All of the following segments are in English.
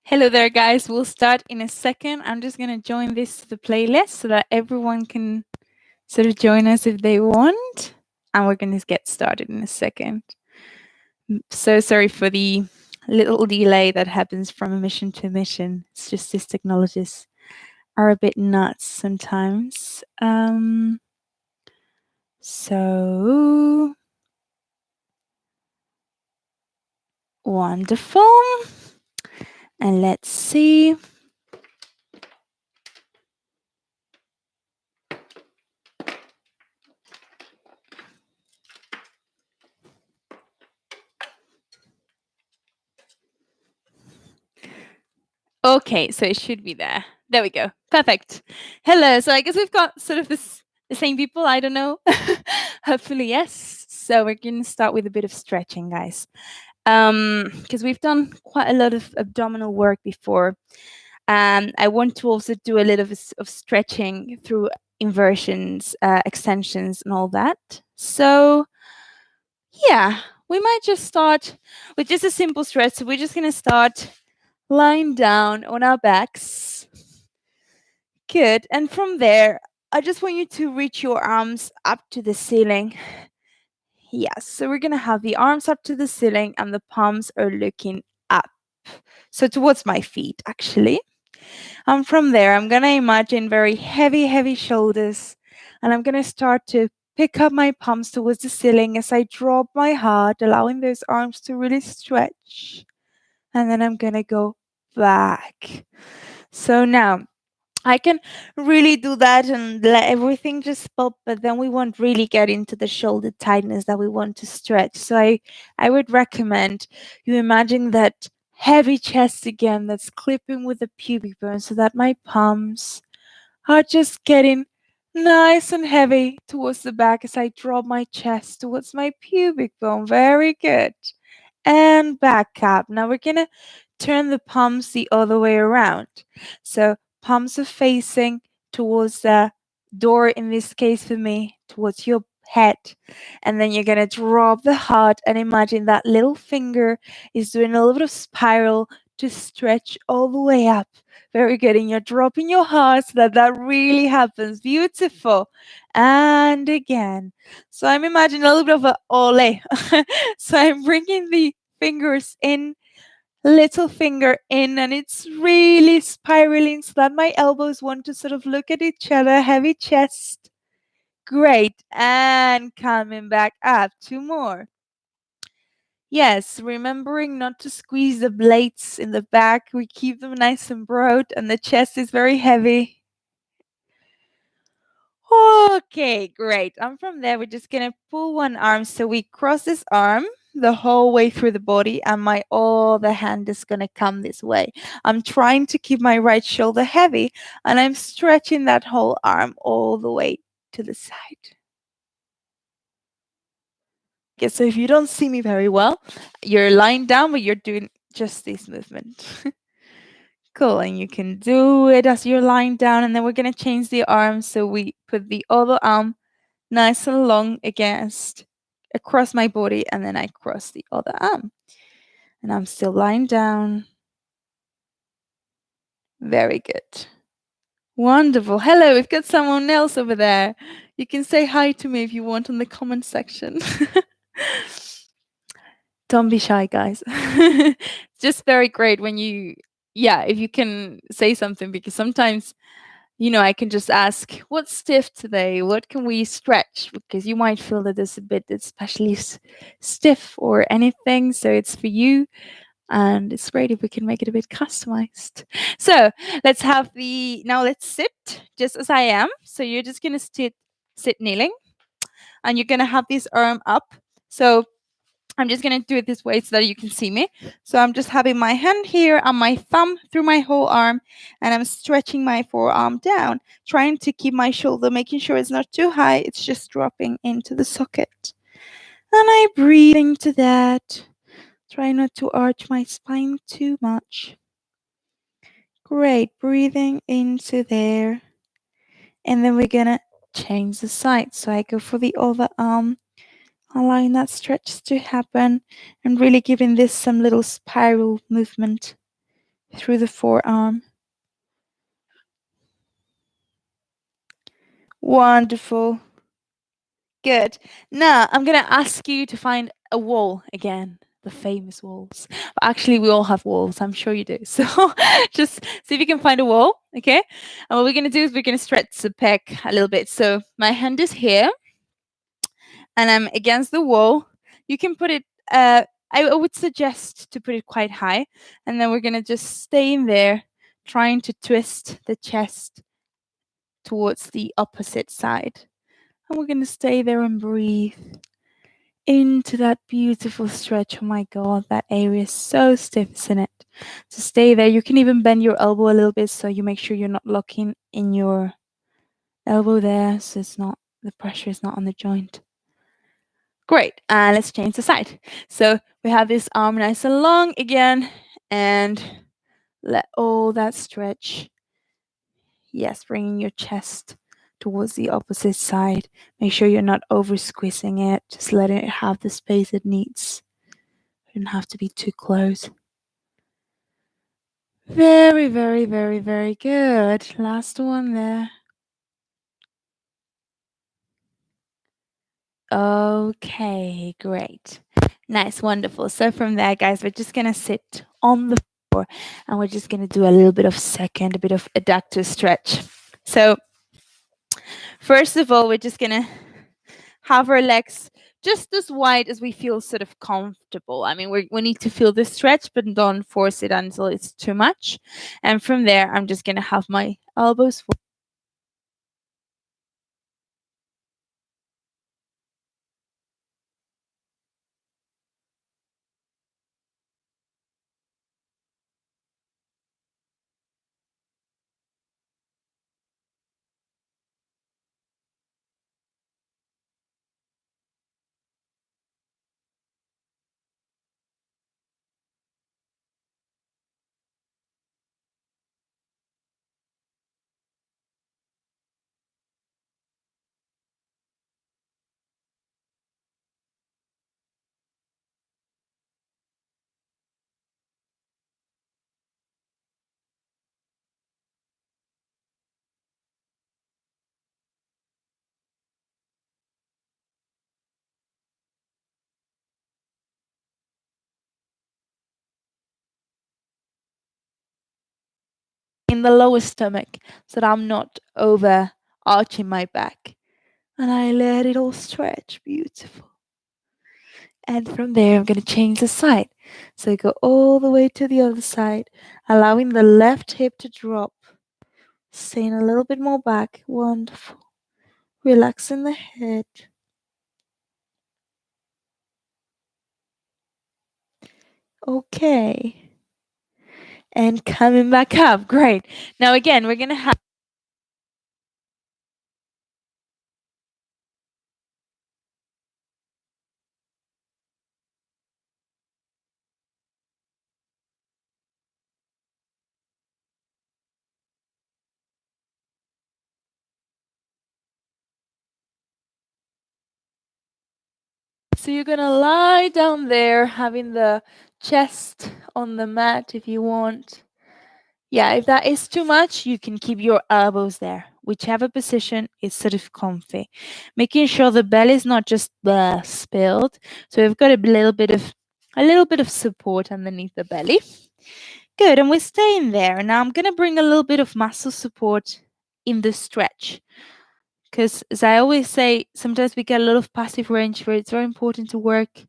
Hello there, guys. We'll start in a second. I'm just going to join this to the playlist so that everyone can sort of join us if they want. And we're going to get started in a second. So sorry for the little delay that happens from emission to emission. It's just these technologies are a bit nuts sometimes. So wonderful. And let's see. Okay, so it should be there. There we go. Perfect. Hello. So I guess we've got sort of the same people. I don't know. Hopefully, yes. So we're going to start with a bit of stretching, guys. Because we've done quite a lot of abdominal work before. I want to also do a little of stretching through inversions, extensions, and all that. So, yeah, we might just start with just a simple stretch. So we're just going to start lying down on our backs. Good. And from there, I just want you to reach your arms up to the ceiling. Yes. So we're going to have the arms up to the ceiling and the palms are looking up. So towards my feet, actually. And from there, I'm going to imagine very heavy, heavy shoulders. And I'm going to start to pick up my palms towards the ceiling as I drop my heart, allowing those arms to really stretch. And then I'm going to go back. So now I can really do that and let everything just pop, but then we won't really get into the shoulder tightness that we want to stretch. So I would recommend you imagine that heavy chest again that's clipping with the pubic bone so that my palms are just getting nice and heavy towards the back as I drop my chest towards my pubic bone. Very good. And back up. Now we're going to turn the palms the other way around. So palms are facing towards the door, in this case for me, towards your head. And then you're going to drop the heart and imagine that little finger is doing a little bit of spiral to stretch all the way up. Very good. And you're dropping your heart so that really happens. Beautiful. And again. So I'm imagining a little bit of a ole. So I'm bringing the fingers in, little finger in, and it's really spiraling so that my elbows want to sort of look at each other. Heavy chest. Great. And coming back up. Two more. Yes, remembering not to squeeze the blades in the back. We keep them nice and broad, and the chest is very heavy. Okay, great. And from there, we're just going to pull one arm. So we cross this arm the whole way through the body, and my other hand is going to come this way. I'm trying to keep my right shoulder heavy, and I'm stretching that whole arm all the way to the side. Okay, so if you don't see me very well, you're lying down, but you're doing just this movement. Cool, and you can do it as you're lying down, and then we're going to change the arm. So we put the other arm nice and long across my body, and then I cross the other arm. And I'm still lying down. Very good. Wonderful. Hello, we've got someone else over there. You can say hi to me if you want in the comment section. Don't be shy, guys. It's just very great when if you can say something, because sometimes I can just ask, what's stiff today? What can we stretch? Because you might feel that there's a bit that's especially stiff or anything. So it's for you. And it's great if we can make it a bit customized. So let's sit just as I am. So you're just going to sit kneeling. And you're going to have this arm up. So I'm just going to do it this way so that you can see me. So I'm just having my hand here and my thumb through my whole arm, and I'm stretching my forearm down, trying to keep my shoulder, making sure it's not too high. It's just dropping into the socket. And I breathe into that. Try not to arch my spine too much. Great. Breathing into there. And then we're going to change the side. So I go for the other arm, allowing that stretch to happen and really giving this some little spiral movement. through the forearm. Wonderful. Good. Now I'm gonna ask you to find a wall again. The famous walls. But actually, we all have walls. I'm sure you do. So just see if you can find a wall. Okay. And what we're gonna do is we're gonna stretch the pec a little bit. So my hand is here, and I'm against the wall. You can put it. I would suggest to put it quite high, and then we're gonna just stay in there, trying to twist the chest towards the opposite side. And we're going to stay there and breathe into that beautiful stretch. Oh my God, that area is so stiff, isn't it? So stay there. You can even bend your elbow a little bit so you make sure you're not locking in your elbow there. So it's not, the pressure is not on the joint. Great. And let's change the side. So we have this arm nice and long again, and let all that stretch. Yes, bringing your chest towards the opposite side. Make sure you're not over squeezing it. Just letting it have the space it needs. You don't have to be too close. Very, very, very, very good. Last one there. Okay, great. Nice, wonderful. So from there, guys, we're just going to sit on the floor and we're just going to do a little bit of second, a bit of adductor stretch. So first of all, we're just going to have our legs just as wide as we feel sort of comfortable. I mean, we need to feel the stretch, but don't force it until it's too much. And from there, I'm just going to have my elbows in the lower stomach so that I'm not over arching my back. And I let it all stretch. Beautiful. And from there, I'm going to change the side. So I go all the way to the other side, allowing the left hip to drop. Staying a little bit more back. Wonderful. Relaxing the head. Okay. And coming back up. Great. Now, again, we're going to have. So you're going to lie down there, having the chest on the mat if you want. Yeah, if that is too much, you can keep your elbows there, whichever position is sort of comfy. Making sure the belly is not just spilled. So we've got a little bit of support underneath the belly. Good, and we're staying there. Now I'm gonna bring a little bit of muscle support in the stretch. Because as I always say, sometimes we get a lot of passive range where it's very important to work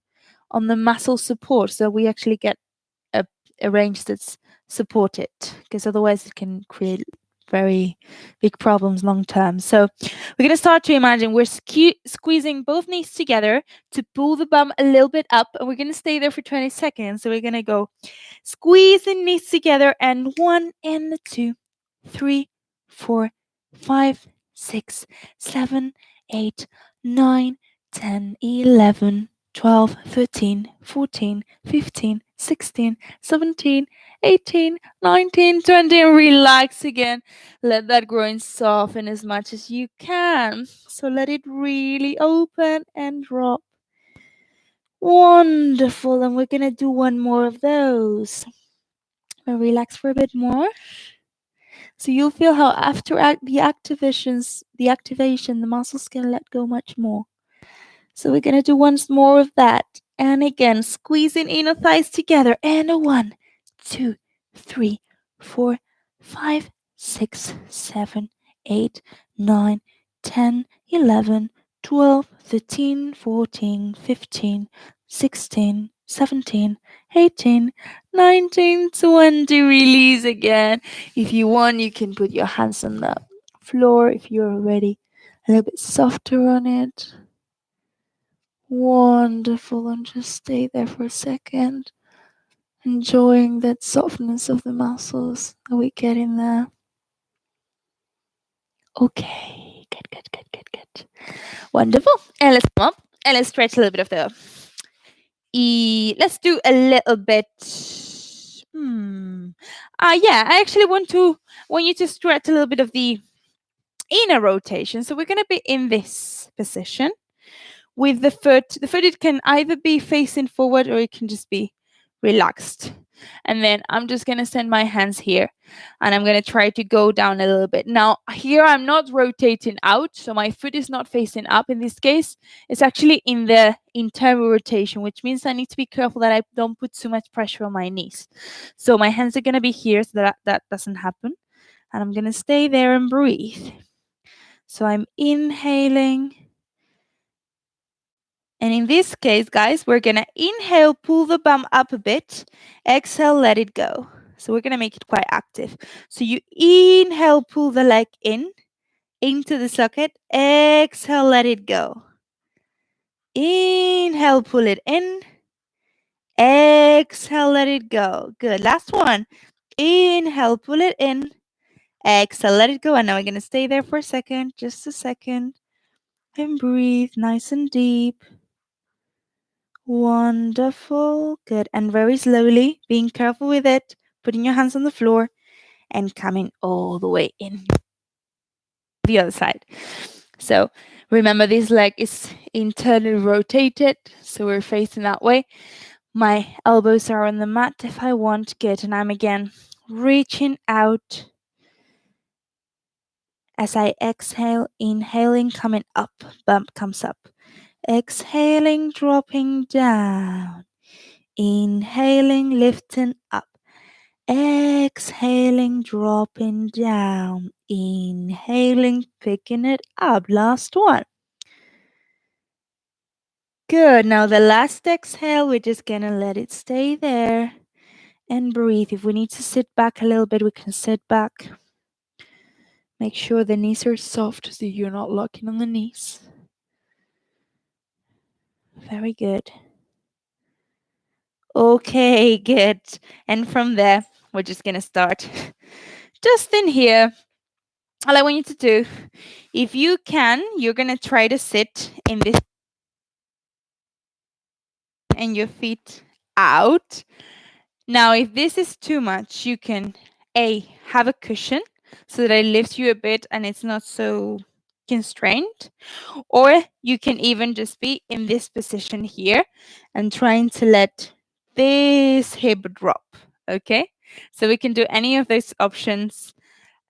on the muscle support so we actually get a, a range that's supported, because otherwise it can create very big problems long term. So we're going to start to imagine we're squeezing both knees together to pull the bum a little bit up, and we're going to stay there for 20 seconds. So we're going to go squeeze the knees together, and 1 and 2, 3, 4, 5, 6, 7, 8, 9, 10, 11, 12, 13, 14, 15, 16, 17, 18, 19, 20, and relax again. Let that groin soften as much as you can. So let it really open and drop. Wonderful. And we're going to do one more of those. Or relax for a bit more. So you'll feel how after the activation, the muscles can let go much more. So we're gonna do once more of that. And again, squeezing inner thighs together. And a 1, 2, 3, 4, 5, 6, 7, 8, 9, 10, 11, 12, 13, 14, 15, 16, 17, 18, 19, 20. Release again. If you want, you can put your hands on the floor if you're already a little bit softer on it. Wonderful. And just stay there for a second, enjoying that softness of the muscles that we get in there. Okay, good. Wonderful. And let's come up and let's stretch a little bit of the let's do a little bit. Yeah, I actually want you to stretch a little bit of the inner rotation. So we're gonna be in this position with the foot. The foot, it can either be facing forward or it can just be relaxed. And then I'm just going to send my hands here and I'm going to try to go down a little bit. Now, here I'm not rotating out, so my foot is not facing up in this case. It's actually in the internal rotation, which means I need to be careful that I don't put too much pressure on my knees. So my hands are going to be here so that doesn't happen. And I'm going to stay there and breathe. So I'm inhaling. And in this case, guys, we're going to inhale, pull the bum up a bit. Exhale, let it go. So we're going to make it quite active. So you inhale, pull the leg in, into the socket. Exhale, let it go. Inhale, pull it in. Exhale, let it go. Good. Last one. Inhale, pull it in. Exhale, let it go. And now we're going to stay there for a second, just a second. And breathe nice and deep. Wonderful. Good. And very slowly, being careful with it, putting your hands on the floor and coming all the way in the other side. So remember, this leg is internally rotated, so we're facing that way. My elbows are on the mat if I want. Good. And I'm again reaching out as I exhale, inhaling, coming up. Bump comes up. Exhaling, dropping down. Inhaling, lifting up. Exhaling, dropping down. Inhaling, picking it up. Last one. Good. Now the last exhale, we're just gonna let it stay there and breathe. If we need to sit back a little bit, we can sit back. Make sure the knees are soft so you're not locking on the knees. Very good. Okay, good. And from there, we're just gonna start just in here. All I want you to do, if you can, you're gonna try to sit in this and your feet out. Now, if this is too much, you can have a cushion so that it lifts you a bit and it's not so constrained. Or you can even just be in this position here and trying to let this hip drop. Okay, so we can do any of those options.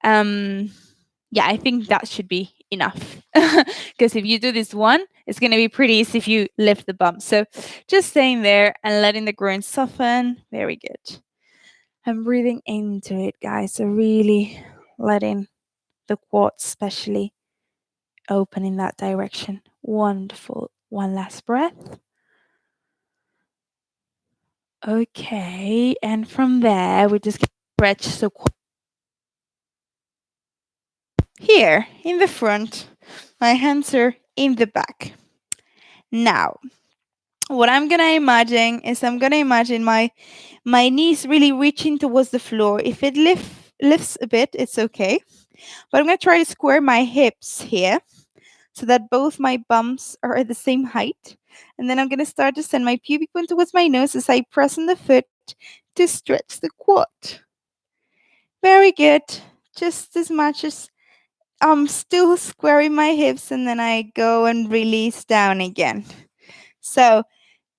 Yeah, I think that should be enough. Because if you do this one, it's going to be pretty easy if you lift the bum. So just staying there and letting the groin soften. Very good. I'm breathing into it, guys. So really letting the quads especially open in that direction. Wonderful. One last breath. Okay, and from there we just stretch. So here in the front, my hands are in the back. Now, what I'm gonna imagine is my knees really reaching towards the floor. If it lifts a bit, it's okay. But I'm gonna try to square my hips here so that both my bums are at the same height. And then I'm gonna start to send my pubic bone towards my nose as I press on the foot to stretch the quad. Very good. Just as much as I'm still squaring my hips, and then I go and release down again. So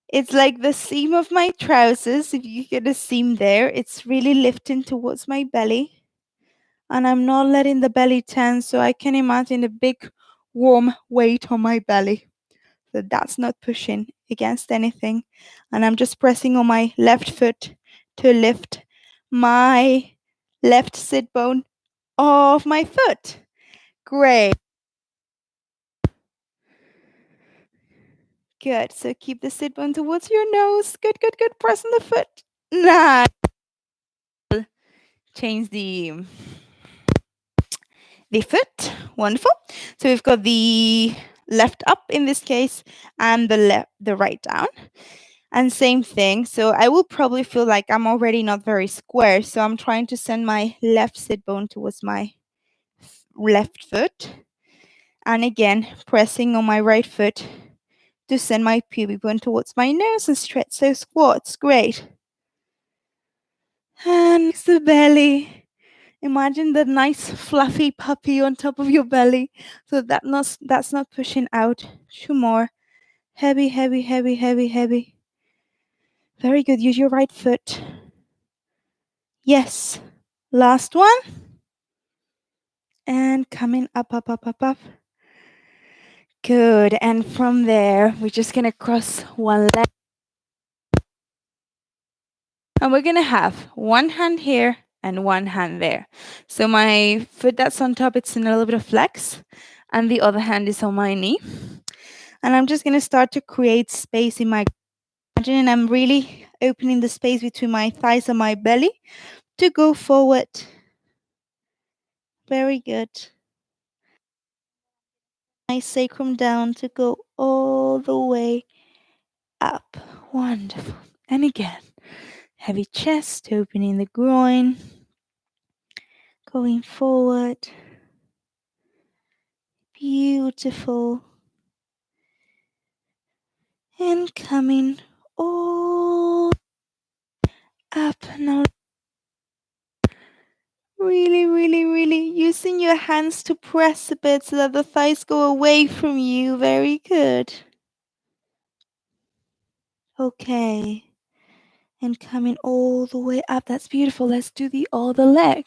It's like the seam of my trousers. If you get a seam there, it's really lifting towards my belly. And I'm not letting the belly turn, so I can imagine a big warm weight on my belly. So that's not pushing against anything. And I'm just pressing on my left foot to lift my left sit bone off my foot. Great. Good. So keep the sit bone towards your nose. Good, good, good. Press on the foot. Nice. Change the foot. Wonderful. So we've got the left up in this case and the right down. And same thing. So I will probably feel like I'm already not very square. So I'm trying to send my left sit bone towards my left foot. And again, pressing on my right foot to send my pubic bone towards my nose and stretch those quads. Great. And the belly. Imagine the nice fluffy puppy on top of your belly. So that's not pushing out. Two more. Heavy, heavy, heavy, heavy, heavy. Very good. Use your right foot. Yes. Last one. And coming up, up, up, up, up. Good. And from there, we're just going to cross one leg. And we're going to have one hand here and one hand there. So my foot that's on top, it's in a little bit of flex. And the other hand is on my knee. And I'm just going to start to create space in my. Imagine I'm really opening the space between my thighs and my belly to go forward. Very good. My sacrum down to go all the way up. Wonderful. And again, heavy chest, opening the groin, going forward. Beautiful. And coming all up. Now, really, really, really using your hands to press a bit so that the thighs go away from you. Very good. Okay. And coming all the way up. That's beautiful. Let's do the other leg.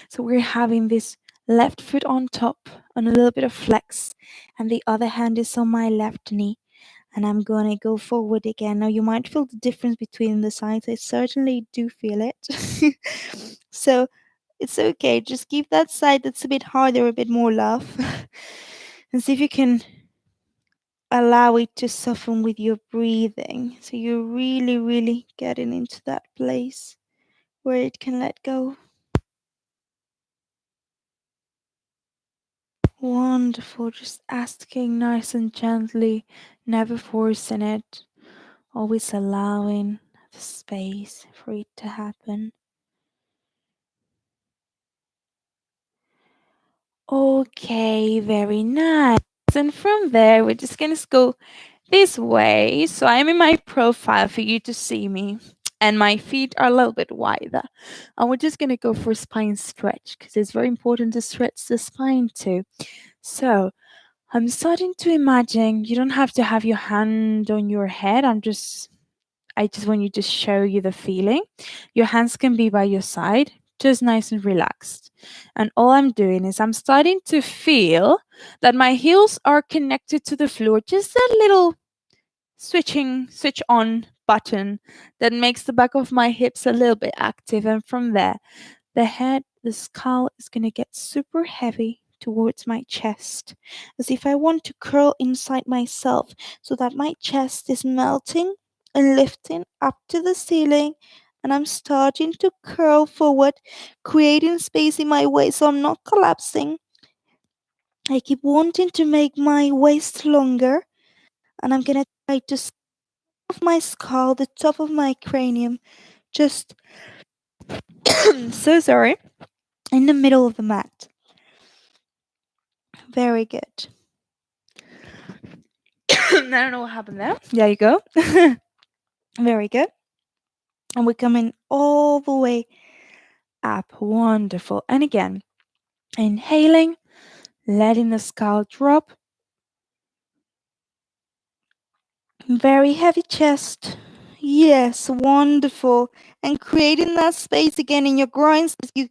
So we're having this left foot on top on a little bit of flex, and the other hand is on my left knee. And I'm going to go forward again. Now, you might feel the difference between the sides. I certainly do feel it. So it's okay. Just keep that side that's a bit harder, a bit more love. And see if you can allow it to soften with your breathing. So you're really, really getting into that place where it can let go. Wonderful. Just asking nice and gently, never forcing it, always allowing the space for it to happen. Okay, very nice. And from there, we're just going to go this way. So I'm in my profile for you to see me. And my feet are a little bit wider. And we're just going to go for a spine stretch because it's very important to stretch the spine too. So I'm starting to imagine you don't have to have your hand on your head. I just want you to show you the feeling. Your hands can be by your side, just nice and relaxed. And all I'm doing is I'm starting to feel that my heels are connected to the floor, just a little switch on button that makes the back of my hips a little bit active. And from there, the head, the skull is going to get super heavy towards my chest, as if I want to curl inside myself so that my chest is melting and lifting up to the ceiling. And I'm starting to curl forward, creating space in my waist so I'm not collapsing. I keep wanting to make my waist longer, and I'm going to try to of my skull, the top of my cranium, just so sorry, in the middle of the mat. Very good. I don't know what happened there. There you go. Very good. And we're coming all the way up. Wonderful. And again, inhaling, letting the skull drop. Very heavy chest. Yes, wonderful. And creating that space again in your groins as you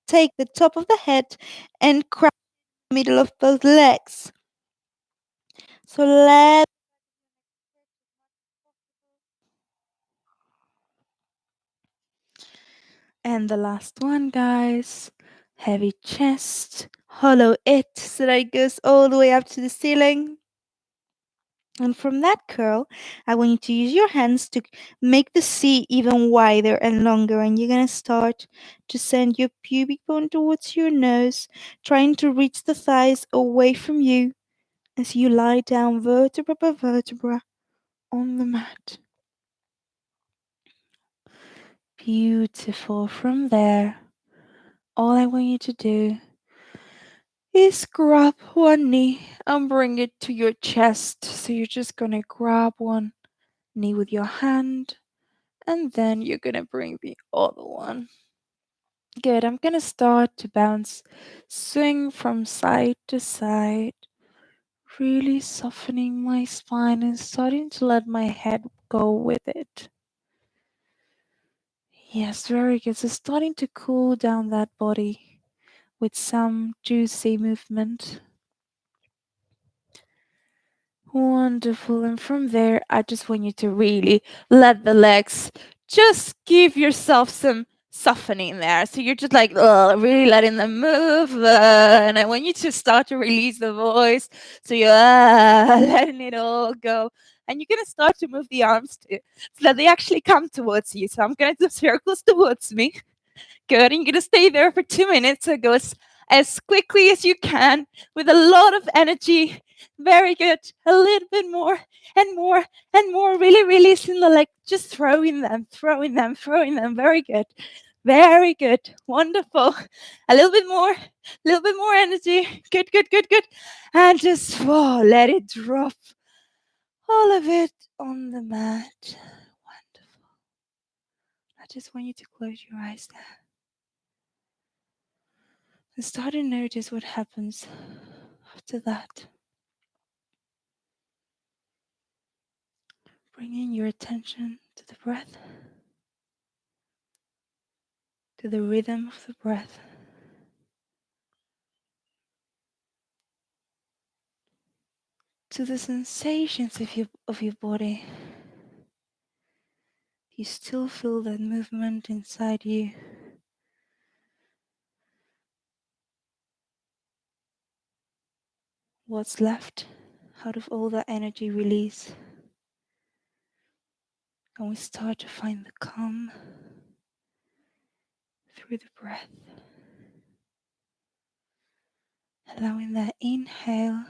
take the top of the head and crack the middle of both legs. So let And the last one, guys. Heavy chest. Hollow it so that it goes all the way up to the ceiling. and from that curl, I want you to use your hands to make the C even wider and longer. And you're going to start to send your pubic bone towards your nose, trying to reach the thighs away from you as you lie down vertebra by vertebra on the mat. Beautiful. From there, all I want you to do is grab one knee and bring it to your chest. So you're just gonna grab one knee with your hand and then you're gonna bring the other one. Good. I'm gonna start to bounce, swing from side to side, really softening my spine and starting to let my head go with it. Yes, very good. So starting to cool down that body with some juicy movement. Wonderful. And from there, I just want you to really let the legs just give yourself some softening there. So you're just like, really letting them move. And I want you to start to release the voice. So you're letting it all go. And you're going to start to move the arms too, so that they actually come towards you. So I'm going to do circles towards me. Good. And you're going to stay there for 2 minutes. So go as quickly as you can with a lot of energy. Very good. A little bit more and more and more. Really releasing the leg. Just throwing them, throwing them, throwing them. Very good. Very good. Wonderful. A little bit more energy. Good, good, good, good. And just let it drop. All of it on the mat. Wonderful. I just want you to close your eyes now. And start to notice what happens after that. Bringing your attention to the breath, to the rhythm of the breath, to the sensations of your body. You still feel that movement inside you. What's left out of all that energy release. And we start to find the calm through the breath. Allowing that inhale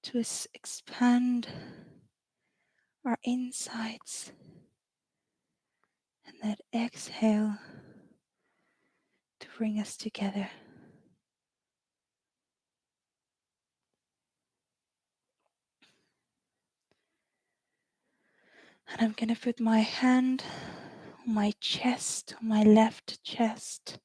to expand our insides. And that exhale to bring us together. And I'm going to put my hand on my chest, on my left chest,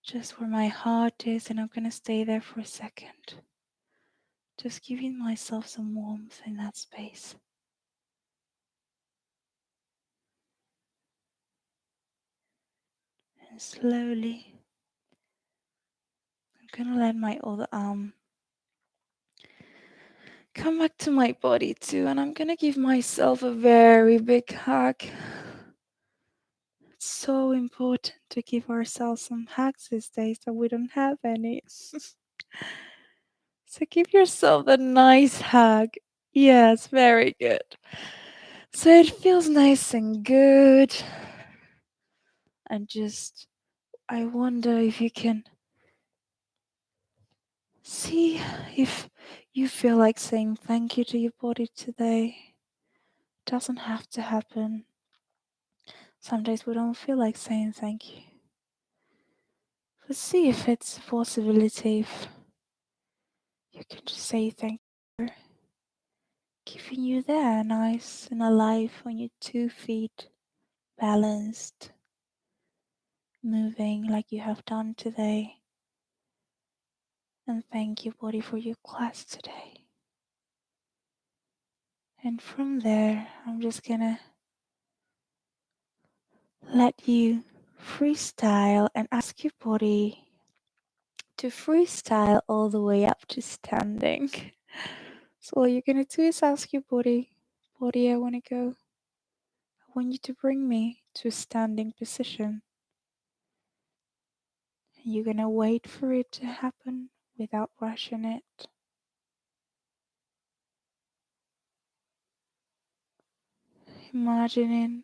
just where my heart is, and I'm going to stay there for a second, just giving myself some warmth in that space. And slowly, I'm going to let my other arm come back to my body too, and I'm going to give myself a very big hug. It's so important to give ourselves some hugs these days that we don't have any. So give yourself a nice hug. Yes, very good. So it feels nice and good. And just, I wonder if you can see if you feel like saying thank you to your body today. It doesn't have to happen. Some days we don't feel like saying thank you. But see if it's a possibility if you can just say thank you for keeping you there, nice and alive on your 2 feet, balanced, moving like you have done today. And thank you, body, for your class today. And from there, I'm just gonna let you freestyle and ask your body to freestyle all the way up to standing. So all you're gonna do is ask your body, body, I wanna go. I want you to bring me to a standing position. And you're gonna wait for it to happen without rushing it. Imagining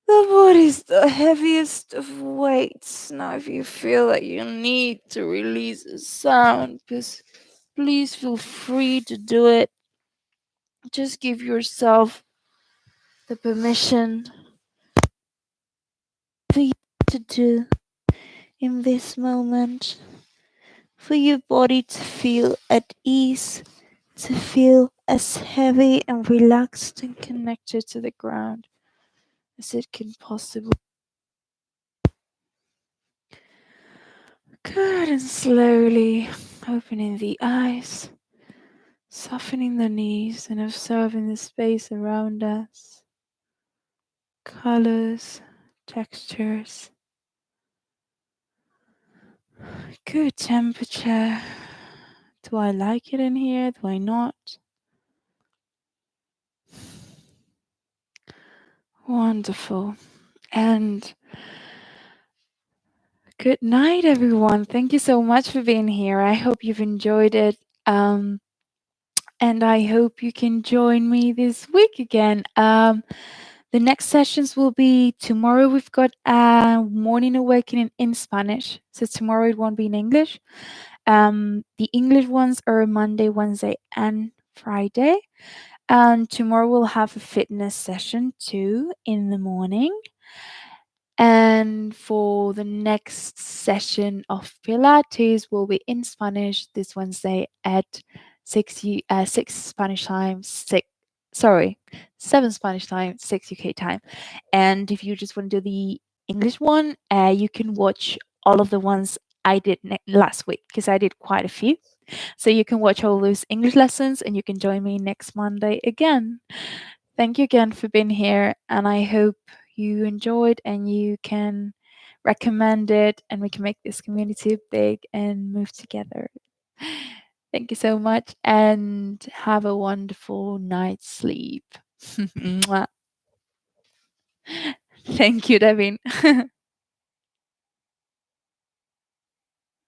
the body's the heaviest of weights. Now, if you feel that you need to release a sound, please feel free to do it. Just give yourself the permission for you to do in this moment, for your body to feel at ease, to feel as heavy and relaxed and connected to the ground as it can possibly. Good, and slowly opening the eyes, softening the knees, and observing the space around us. Colors, textures, good temperature. Do I like it in here? Do I not? Wonderful. And good night, everyone. Thank you so much for being here. I hope you've enjoyed it. And I hope you can join me this week again. The next sessions will be tomorrow. We've got a morning awakening in Spanish. So tomorrow it won't be in English. The English ones are Monday, Wednesday, and Friday. And tomorrow we'll have a fitness session too in the morning. And for the next session of Pilates will be in Spanish this Wednesday at 6 Spanish time, 7 Spanish time, 6 UK time. And if you just want to do the English one, you can watch all of the ones I did last week because I did quite a few. So you can watch all those English lessons and you can join me next Monday again. Thank you again for being here, and I hope you enjoyed and you can recommend it and we can make this community big and move together. Thank you so much and have a wonderful night's sleep. Mwah. Thank you, Devin.